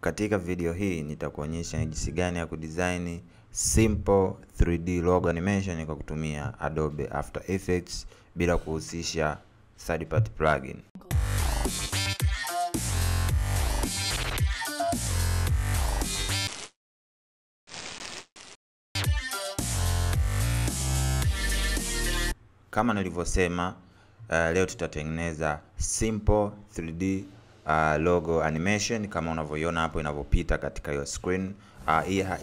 Katika video hii nitakuonyesha jinsi gani ya kudesign simple 3D logo animation kwa kutumia Adobe After Effects bila kuhusisha third party plugin. Kama nilivyosema, leo tutatengeneza simple 3D logo animation kama unavyoiona hapo inavyopita katika hiyo screen.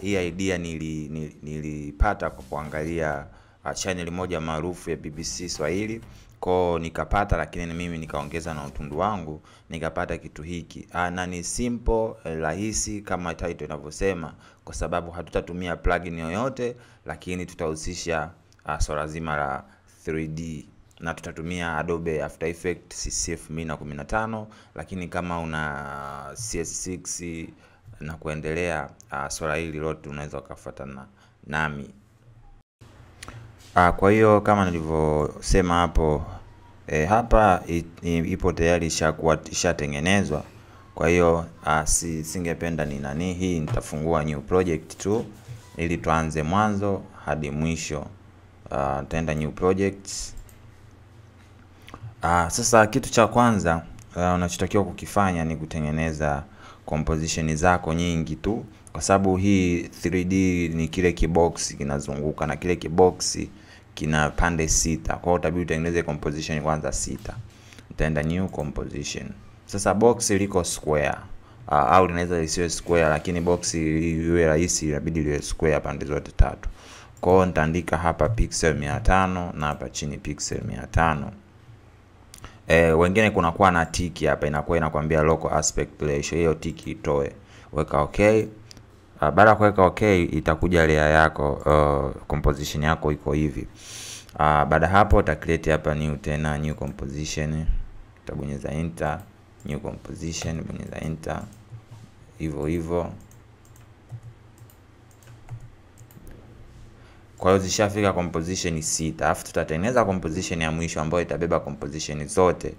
Hii idea nilipata kwa kuangalia channel moja maarufu ya BBC Swahili. Kwa nikapata, lakini mimi nikaongeza na utundu wangu, nikapata kitu hiki. Na ni simple, rahisi kama title inavyosema, kwa sababu hatutatumia plugin yoyote, lakini tutahusisha swala zima la 3D na tutatumia Adobe After Effects CC 2015, lakini kama una CS6 na kuendelea, swala hili lote unaweza kufuatana nami. Kwa hiyo kama nilivyosema hapo, hapa ipo tayari ishatengenezwa. Kwa hiyo singependa ni hii, nitafungua new project tu ili tuanze mwanzo hadi mwisho. Tutaenda new projects. Sasa kitu cha kwanza unachotakiwa kukifanya ni kutengeneza composition zako nyingi tu, kwa sababu hii 3D ni kile kibox kinazunguka na kile kibox kina pande 6. Kwa hiyo utabidi utengeneze composition kwanza 6. Utaenda new composition. Sasa box liko square, au linaweza lisiwe square, lakini box iwe rahisi inabidi liwe square pande zote 3. Kwa hiyo nitaandika hapa pixel 500 na hapa chini pixel 500. Wengine kunakuwa na tiki hapa, inakwambia local aspect ratio. Hiyo tiki itoe, weka okay. Baada ya kuweka okay, itakuja layer yako, composition yako iko hivi. Baada hapo uta create hapa new composition, utabonyeza enter, new composition, bonyeza enter, hivyo. Kwa hiyo zishafika composition 6. Alafu tutatengeneza composition ya mwisho ambayo itabeba composition zote.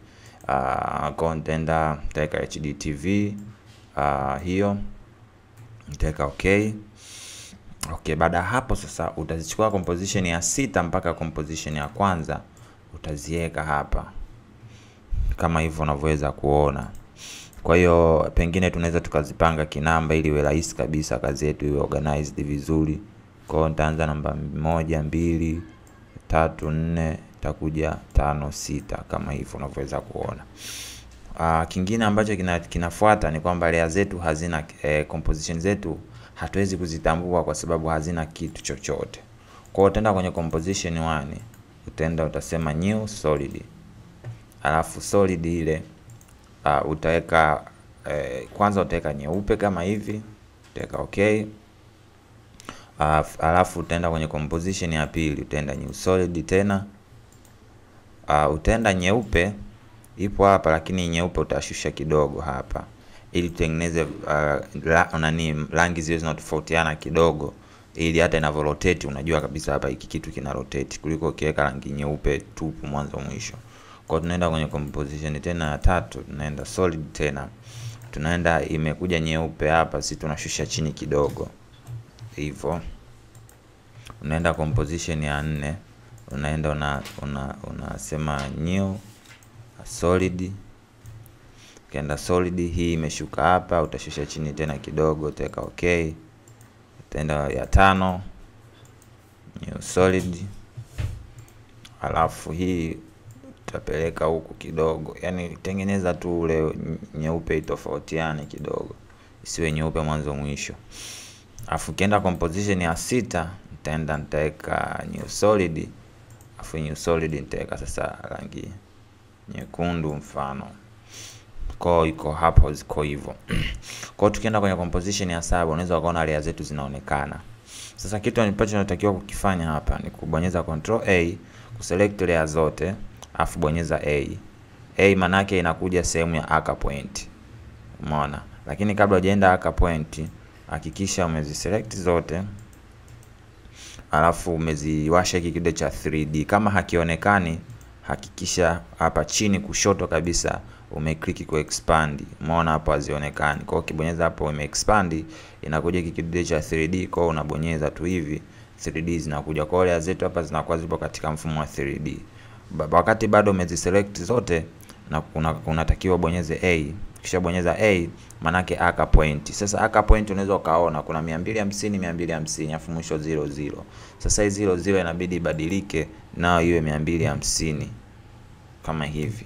Content nitaweka HDTV, hiyo nitaweka okay. Baada hapo sasa utazichukua composition ya 6 mpaka composition ya kwanza utaziweka hapa kama hivyo unavyoweza kuona. Kwa hiyo pengine tunaweza tukazipanga kinamba ili iwe rahisi kabisa kazi yetu iwe organized vizuri. Kwa hiyo nitaanza namba 1 2 3 4 itakuja 5 6 kama hivyo unavyoweza kuona. Kingine ambacho kinafuata ni kwamba layer zetu hazina composition zetu hatuwezi kuzitambua kwa sababu hazina kitu chochote. Kwa hiyo utaenda kwenye composition 1, utasema new solid. Alafu solid ile utaweka kwanza utaweka nyeupe kama hivi, utaweka okay. Alafu utaenda kwenye composition ya pili, utaenda new solid tena. Utaenda nyeupe, ipo hapa, lakini nyeupe utashusha kidogo hapa ili tutengeneze rangi ziwe zinatofautiana kidogo, ili hata inavyo rotate unajua kabisa hapa hiki kitu kina rotate, kuliko ukiweka rangi nyeupe tupu mwanzo mwisho. Kwa hiyo tunaenda kwenye composition tena ya 3, tunaenda solid tena. Tunaenda imekuja nyeupe hapa, sisi tunashusha chini kidogo. Hivyo. Unaenda composition ya 4, unaenda unasema new solid. Ukienda solid hii imeshuka hapa, utashusha chini tena kidogo, utaweka okay. Utaenda ya 5 new solid. Alafu hii utapeleka huku kidogo, yani tengeneza tu ule nyeupe itofautiane kidogo, isiwe nyeupe mwanzo mwisho. Alafu ukienda composition ya 6, nitaweka new solid. Alafu new solid nitaweka sasa rangi nyekundu mfano. Kwa iko hapo ziko hivyo. Kwa hiyo tukienda kwenye composition ya 7 unaweza kuona layer zetu zinaonekana. Sasa kitu ambacho tunatakiwa kukifanya hapa ni kubonyeza control A, kuselect layer zote, alafu bonyeza A. A maana yake inakuja sehemu ya anchor point. Umeona? Lakini kabla hujaenda anchor point, hakikisha umeziselect zote. Alafu umeziwasha hiki kidogo cha 3D. Kama hakionekani, hakikisha hapa chini kushoto kabisa umeclick ku expand, umeona hapo hazionekani. Kwa hiyo ukibonyeza hapo expand, inakuja kikidude cha 3D. Kwa hiyo unabonyeza tu hivi 3D zinakuja. Kwa hiyo layer zetu hapa zinakuwa zipo katika mfumo wa 3D. Wakati bado umeziselect zote, na unatakiwa bonyeze A. Kisha bonyeza A, manake aka point. Sasa aka point unaweza ukaona kuna 250 250 afu mwisho 00. Sasa hii 00 inabidi ibadilike nao iwe 250 kama hivi.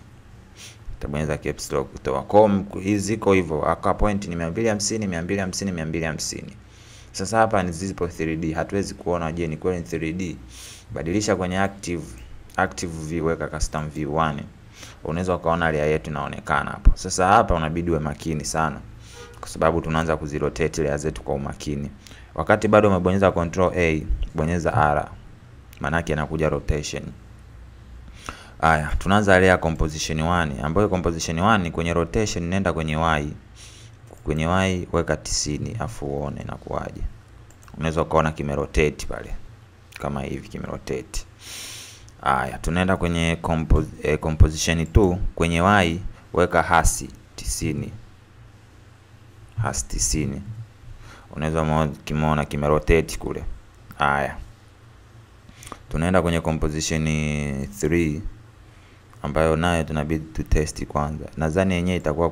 Utabonyeza caps lock kutoa. Kwa hizi ziko hivyo, aka point ni 250 250 250. Sasa hapa ni zipo 3D, hatuwezi kuona je ni kweli 3D. Badilisha kwenye active view, weka custom view 1. Unaweza ukaona layer yetu inaonekana hapo. Sasa hapa unabidi uwe makini sana, kwa sababu tunaanza kuzirotate layer zetu kwa umakini. Wakati bado umebonyeza control A, bonyeza R, maana yake inakuja rotation. Haya, tunaanza layer composition 1, ambayo composition 1 kwenye rotation nenda kwenye Y. Kwenye Y weka 90 afu uone inakuaje. Unaweza kuona kimerotate pale kama hivi, kimerotate. Haya, tunaenda kwenye composition 2. Kwenye Y weka hasi 90. Hasi 90. Unaweza kimeona kimerotate kule. Haya, tunaenda kwenye composition 3, ambayo nayo tunabidi tu test kwanza. Nadhani yenyewe itakuwa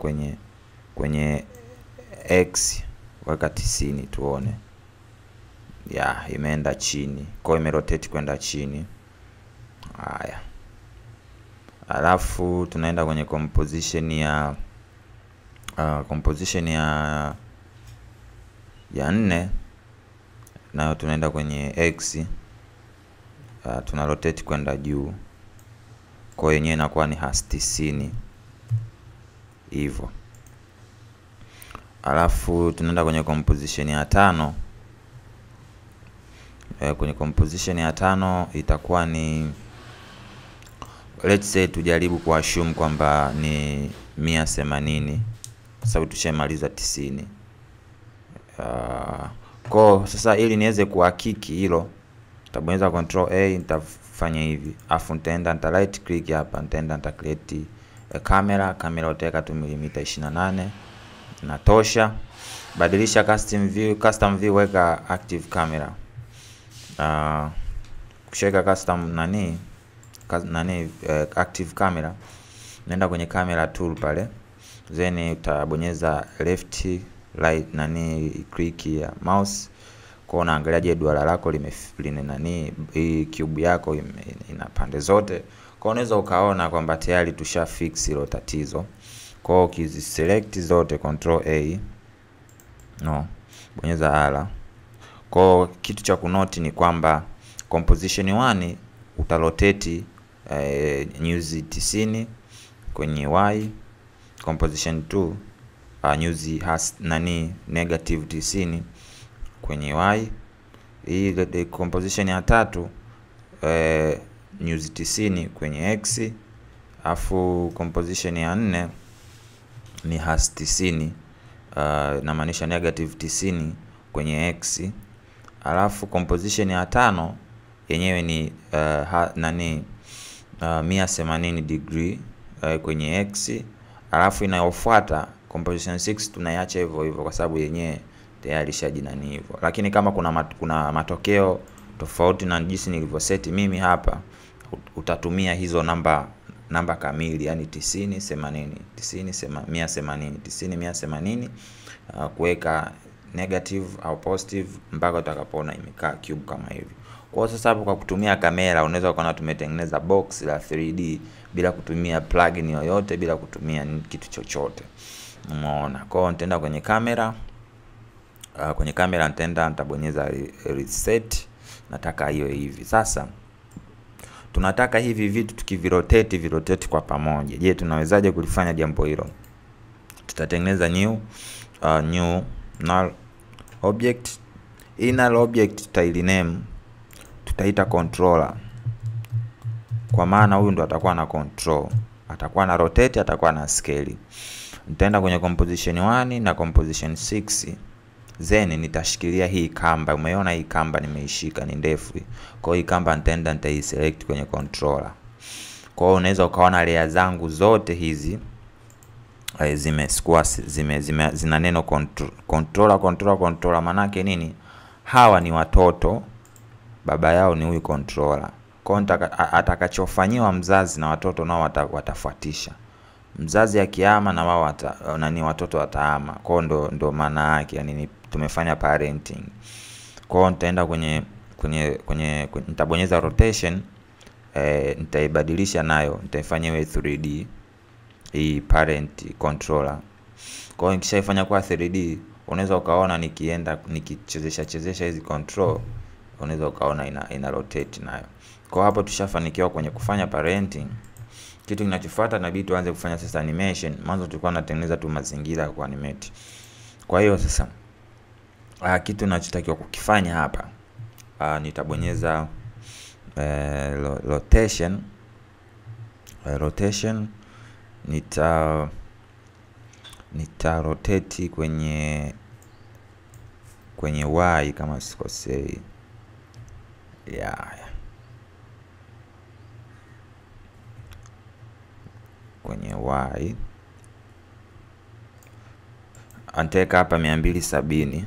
kwenye X, weka 90 tuone. Ya, imeenda chini. Kwa hiyo imerotate kwenda chini. Haya. Alafu tunaenda kwenye composition ya 4, nayo tunaenda kwenye X, tuna rotate kwenda juu. Kwa hiyo yenyewe inakuwa ni hasi 90 hivyo. Alafu tunaenda kwenye composition ya 5. Kwenye composition ya 5 itakuwa ni, let's say tujaribu kuassume kwamba ni 180, kwa sababu tushamaliza 90. Kwa sasa ili niweze kuhakiki hilo, nitabonyeza control A, nitafanya hivi. Afu nitaenda nita right click hapa, nitaenda nita create camera. Camera utaweka tu milimita 28. Inatosha. Badilisha custom view weka active camera. Kushika custom active camera, nenda kwenye camera tool pale, then utabonyeza left right click ya mouse. Kwa unaangalia je duara lako hii cube yako ina pande zote. Kwa unaweza ukaona kwamba tayari tusha fix hilo tatizo. Kwa ukizi select zote control A, bonyeza R. Kwa kitu cha kunoti ni kwamba composition 1 utarotate nyuzi 90 kwenye Y. Composition 2 nyuzi negative 90 kwenye Y. Hii composition ya 3 nyuzi 90 kwenye X. Afu composition ya 4 ni hasi 90, na maanisha negative 90 kwenye X. Alafu composition ya 5 yenyewe ni 180 degree kwenye X. Alafu inayofuata composition 6 tunaiacha hivyo hivyo, kwa sababu yenyewe tayari shajinani hivyo. Lakini kama kuna matokeo tofauti na jinsi nilivyoset mimi hapa, utatumia hizo namba kamili, yani 90 80 90 180 90 180, kuweka negative au positive mpaka utakapoona imekaa cube kama hivi. Kwa sasa hapo kwa kutumia kamera unaweza kuona tumetengeneza box la 3D bila kutumia plugin yoyote, bila kutumia kitu chochote. Umeona? Kwa hiyo nitaenda kwenye kamera. Kwenye kamera nitabonyeza reset. Nataka hiyo hivi. Sasa tunataka hivi vitu tukivirotate kwa pamoja. Je, tunawezaje kulifanya jambo hilo? Tutatengeneza new null object. Hii null object tutaita controller, kwa maana huyu ndo atakuwa na control, atakuwa na rotate, atakuwa na scale. Nitaenda kwenye composition 1 na composition 6, then nitashikilia hii kamba. Umeona hii kamba nimeishika, ni ndefu. Kwa hiyo hii kamba nitaiselect kwenye controller. Kwa hiyo unaweza ukaona layer zangu zote hizi zina neno controller. Manake nini? Hawa ni watoto, baba yao ni huyu controller. Kwa atakachofanyiwa mzazi na watoto nao watafuatisha. Mzazi akiama na wao watoto watahama. Kwa ndo maana yake, yani tumefanya parenting. Kwa nitaenda kwenye nitabonyeza rotation, nitaibadilisha nayo, nitaifanya iwe 3D hii parent controller. Kwa hiyo nikishaifanya kwa 3D, unaweza ukaona nikichezesha hizi control, unaweza ukaona ina rotate nayo. Kwa hapo tushafanikiwa kwenye kufanya parenting. Kitu kinachofuata inabidi tuanze kufanya sasa animation. Mwanzo tulikuwa tunatengeneza tu mazingira kwa animate. Kwa hiyo sasa kitu ninachotakiwa kukifanya hapa, nitabonyeza rotation. Nita rotate kwenye Y kama sikosei. Kwenye Y nitaweka hapa 270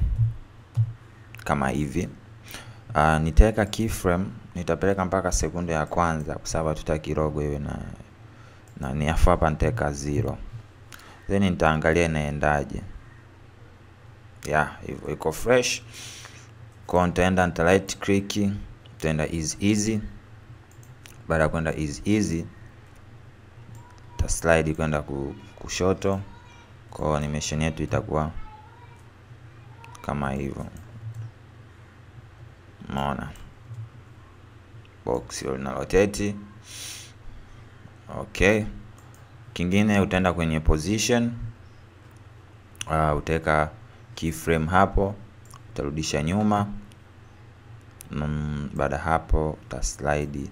kama hivi. Nitaweka keyframe, nitapeleka mpaka sekunde ya kwanza kwa sababu tutaki logo iwe na ni hapa nitaweka 0. Then nitaangalia inaendaje. Hivyo iko fresh. Kwa nitaenda right click, nitaenda easy. Baada ya kwenda easy, ta slide kwenda kushoto. Kwa animation yetu itakuwa kama hivyo. Unaona box ina rotate. Okay. Kingine utaenda kwenye position, utaweka keyframe hapo, utarudisha nyuma. Baada hapo uta slide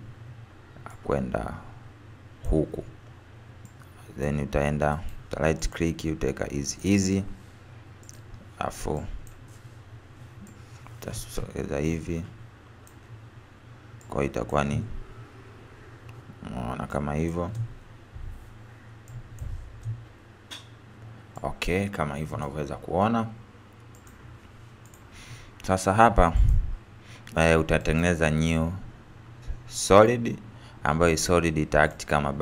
kwenda huku. Then utaenda right click, utaweka easy. Afu utasogeza hivi. Kwa itakuwa ni unaona kama hivyo. Okay, kama hivyo unavyoweza kuona. Sasa hapa utatengeneza new solid, ambayo solid ita-act kama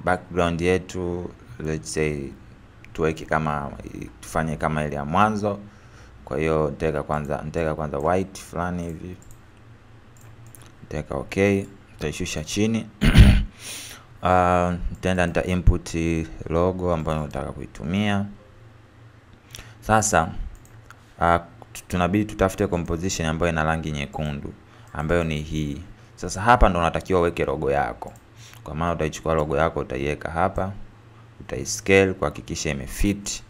background yetu. Let's say tufanye kama ile ya mwanzo. Kwa hiyo nitaweka kwanza white fulani hivi. Nitaweka okay, nitaishusha chini. Nita input logo ambayo nataka kuitumia. Sasa tunabidi tutafute composition ambayo ina rangi nyekundu, ambayo ni hii. Sasa hapa ndo unatakiwa uweke logo yako. Kwa maana utaichukua logo yako, utaiweka hapa, utaiscale kuhakikisha imefit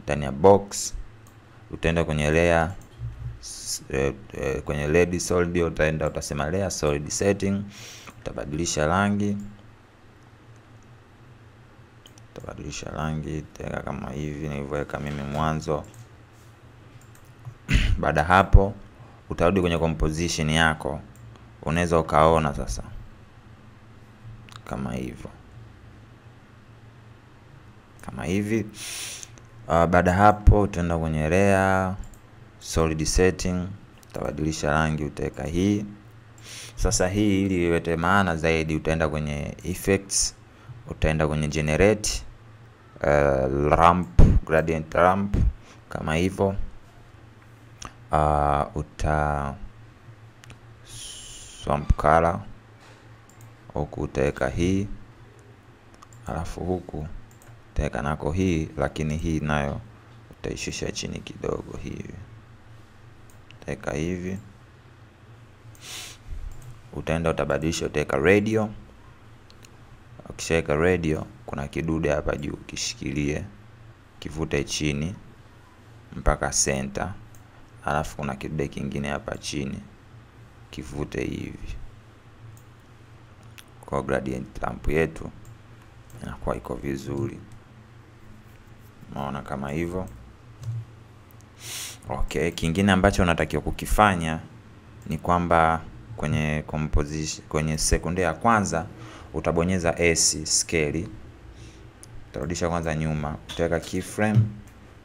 ndani ya box. Utaenda kwenye layer, kwenye LED solid, utasema layer solid setting, utabadilisha rangi. Tega kama hivi nilivyoweka mimi mwanzo. Baada hapo utarudi kwenye composition yako, unaweza ukaona sasa kama hivyo, kama hivi. Baada hapo utaenda kwenye layer solid setting, utabadilisha rangi, utaweka hii. Sasa hii ili iwete maana zaidi, utaenda kwenye effects, utaenda kwenye generate ramp, gradient ramp kama hivyo. Uta swamp color, huku utaweka hii, alafu huku utaweka nako hii, lakini hii nayo utaishusha chini kidogo hivi. Utaweka hivi. Utaenda utabadilisha, utaweka radio. Ukishaweka radio, kuna kidude hapa juu, kishikilie, kivute chini mpaka center. Alafu kuna kidude kingine hapa chini, kivute hivi. Kwa gradient lamp yetu inakuwa iko vizuri. Unaona kama hivyo. Okay, kingine ambacho unatakiwa kukifanya ni kwamba kwenye composition, kwenye sekunde ya kwanza utabonyeza S scale. utarudisha kwanza nyuma, utaweka keyframe,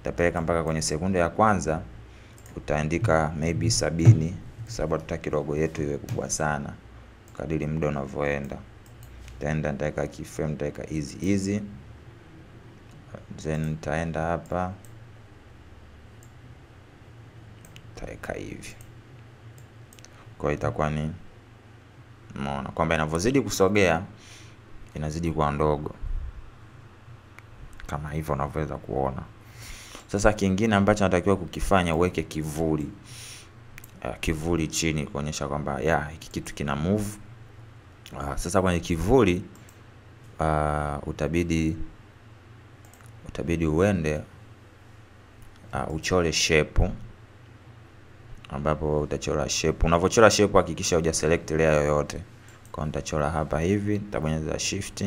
utapeleka mpaka kwenye sekunde ya kwanza, utaandika maybe 70 kwa sababu tutaki logo yetu iwe kubwa sana kadiri muda unavyoenda. Nitaweka keyframe, nitaweka easy, then nitaenda hapa nitaweka hivi. Kwa itakuwa ni umeona kwamba inavyozidi kusogea inazidi kuwa ndogo kama hivyo unavyoweza kuona. Sasa kingine ambacho natakiwa kukifanya, uweke kivuli chini kuonyesha kwamba hiki kitu kina move. Sasa kwenye kivuli utabidi uende uchore shape, ambapo utachora shape. Unavochora shape hakikisha huja select layer yoyote. Kwa nitachora hapa hivi, nitabonyeza shift,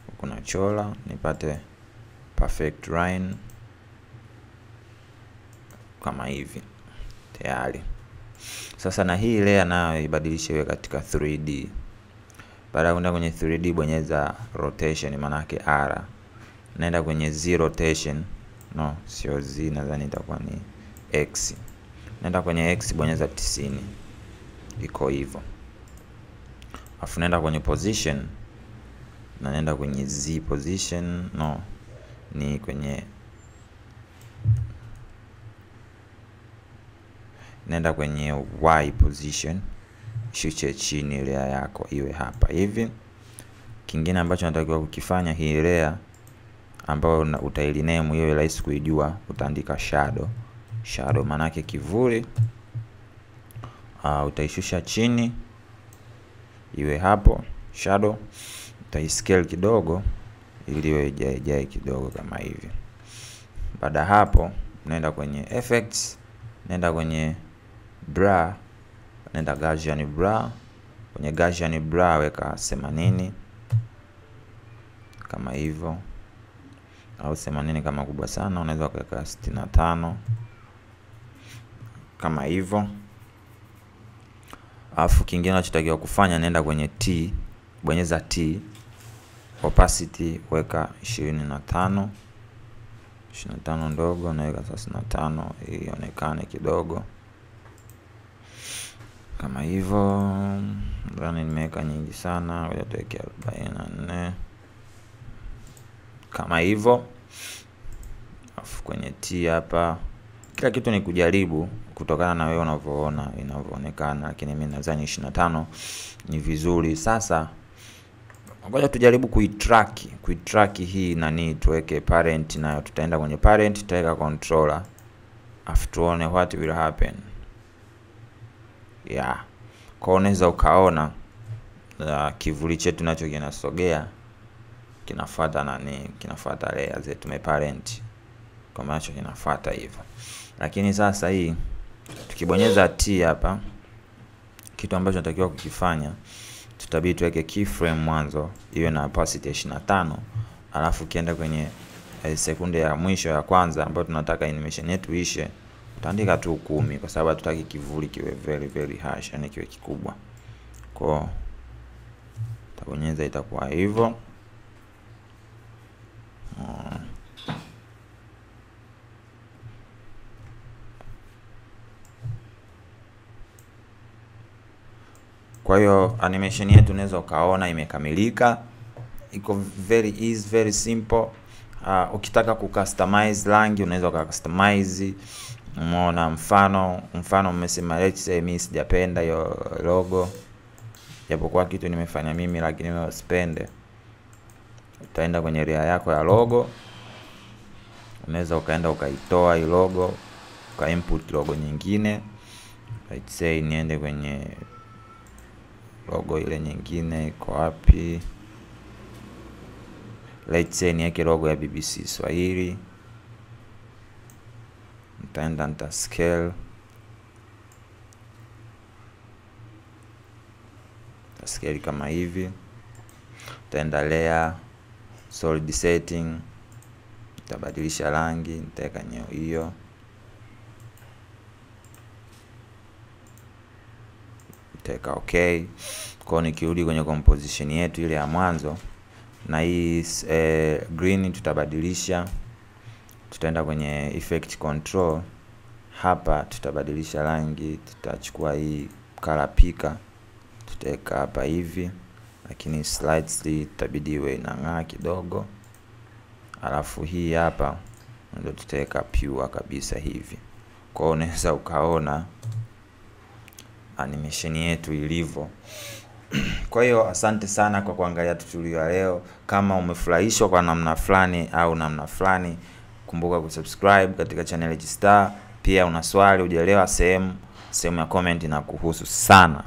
huko nachora nipate perfect line kama hivi. Tayari. Sasa na hii layer nayo ibadilishe iwe katika 3D. Baada ya kwenda kwenye 3D, bonyeza rotation, maana yake R. Naenda kwenye Z rotation. No, sio Z, nadhani itakuwa ni X. Naenda kwenye X, bonyeza 90. Iko hivyo. Afu naenda kwenye position, na naenda kwenye Z position. No, ni kwenye nenda kwenye Y position, shushe chini layer yako iwe hapa hivi. Kingine ambacho natakiwa kukifanya, hii layer ambayo utailiname hiyo rahisi kuijua, utaandika shadow maana yake kivuli. Utaishusha chini iwe hapo shadow, utaiscale kidogo ili iwe ijae kidogo kama hivi. Baada hapo naenda kwenye effects, naenda kwenye blur, naenda Gaussian blur. Kwenye Gaussian blur weka 80 kama hivyo, au 80 kama kubwa sana unaweza kuweka 65 kama hivyo. Alafu kingine unachotakiwa kufanya, nenda kwenye T, bonyeza T, opacity weka 25 ndogo, naweka 35 ili ionekane kidogo kama hivyo. Ndani nimeweka nyingi sana, ngoja tuweke 44 kama hivyo. Alafu kwenye T hapa, kila kitu ni kujaribu kutokana na wewe unavyoona inavyoonekana, lakini mimi nadhani 25 ni vizuri. Sasa ngoja tujaribu kuitrack hii nani, tuweke parent, nayo tutaenda kwenye parent, tutaweka controller, afu tuone what will happen. Kwa unaweza ukaona kivuli chetu nacho kinasogea, kinafuata nani, kinafuata layer zetu tumeparent, kwa maana kinafuata hivyo. Lakini sasa hii tukibonyeza T hapa, kitu ambacho tunatakiwa kukifanya, tutabidi tuweke keyframe mwanzo iwe na opacity 25, alafu kienda kwenye sekunde ya mwisho ya kwanza ambayo tunataka animation yetu ishe, utaandika tu 10 kwa sababu hatutaki kivuli kiwe very harsh, yani kiwe kikubwa. Kwa tabonyeza itakuwa hivyo. Kwa hiyo animation yetu unaweza ukaona imekamilika. Iko very simple. Ukitaka kucustomize rangi unaweza ukacustomize. Umeona, mfano mmesema let's say mimi sijapenda hiyo logo, japokuwa kitu nimefanya mimi lakini wewe usipende, utaenda kwenye layer yako ya logo, unaweza ukaenda ukaitoa hii logo, uka input logo nyingine. Let's say niende kwenye logo ile nyingine, iko wapi? Let's say niweke logo ya BBC Swahili. Nita scale, kama hivi. Nitaenda layer, solid setting, nitabadilisha rangi, nitaweka hiyo. Nitaweka okay. Kwa nikirudi kwenye composition yetu ile ya mwanzo, na hii green tutabadilisha, tutaenda kwenye effect control. Hapa tutabadilisha rangi, tutachukua hii color picker tutaweka hapa hivi, lakini slightly itabidi iwe inang'aa kidogo. Alafu hii hapa ndio tutaweka pure kabisa hivi. Kwa unaweza ukaona animation yetu ilivyo. Kwa hiyo asante sana kwa kuangalia tutorial ya leo. Kama umefurahishwa kwa namna fulani au namna fulani, kumbuka kusubscribe katika channel G Star. Pia una swali hujaelewa sehemu ya comment na kuhusu sana.